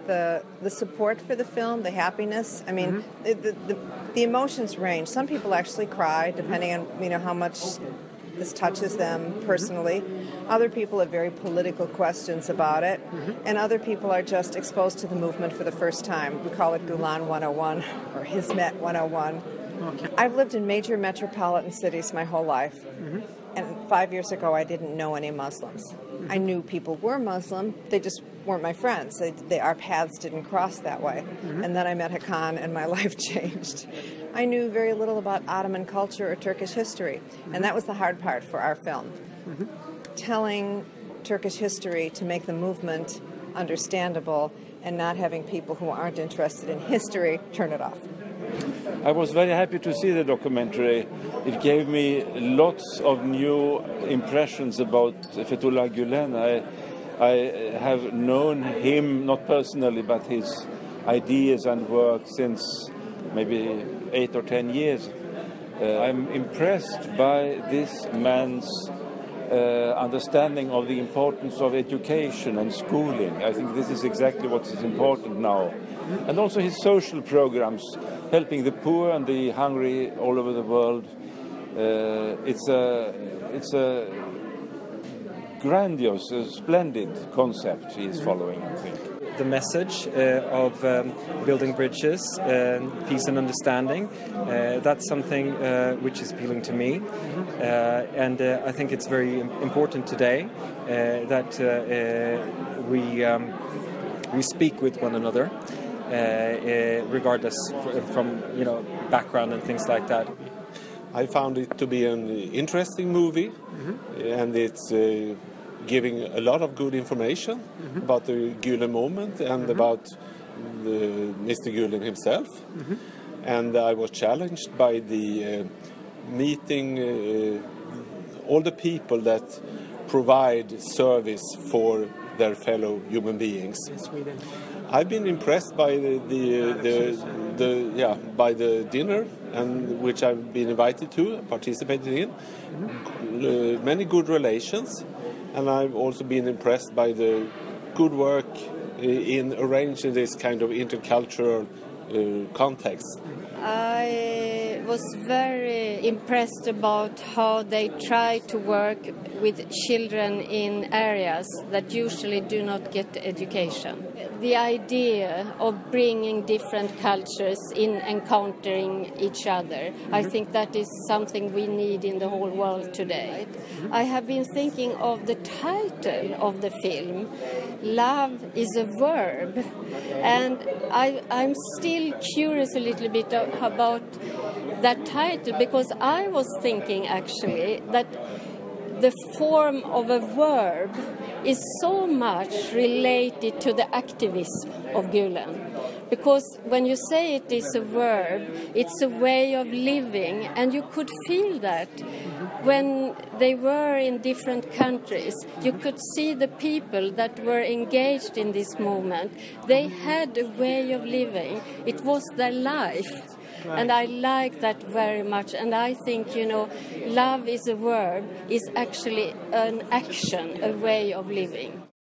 the support for the film, the happiness. I mean, the emotions range. Some people actually cry, depending on how much this touches them personally. Other people have very political questions about it, and other people are just exposed to the movement for the first time. We call it Gulen 101 or Hizmet 101. Okay. I've lived in major metropolitan cities my whole life. And 5 years ago, I didn't know any Muslims. I knew people were Muslim. They just weren't my friends. Our paths didn't cross that way. And then I met Hakan, and my life changed. I knew very little about Ottoman culture or Turkish history, and that was the hard part for our film. Telling Turkish history to make the movement understandable and not having people who aren't interested in history turn it off. I was very happy to see the documentary. It gave me lots of new impressions about Fethullah Gülen. I have known him, not personally, but his ideas and work since maybe 8 or 10 years. I'm impressed by this man's understanding of the importance of education and schooling. I think this is exactly what is important now. And also his social programs, helping the poor and the hungry all over the world. It's a grandiose, splendid concept he is following, I think. The message of building bridges, peace and understanding, that's something which is appealing to me. And I think it's very important today that we speak with one another, regardless from background and things like that. I found it to be an interesting movie, and it's giving a lot of good information about the Gülen movement and about Mr. Gülen himself. And I was challenged by the meeting all the people that provide service for their fellow human beings. I've been impressed by by the dinner, and which I've been invited to, participated in. Many good relations, and I've also been impressed by the good work in arranging this kind of intercultural context. I was very impressed about how they try to work with children in areas that usually do not get education. The idea of bringing different cultures in, encountering each other, I think that is something we need in the whole world today. I have been thinking of the title of the film, Love is a Verb, and I'm still curious a little bit about that title, because I was thinking actually that the form of a verb is so much related to the activism of Gülen. Because when you say it is a verb, it's a way of living, and you could feel that when they were in different countries. You could see the people that were engaged in this movement. They had a way of living. It was their life. And I like that very much. And I think, love is a verb, is actually an action, a way of living.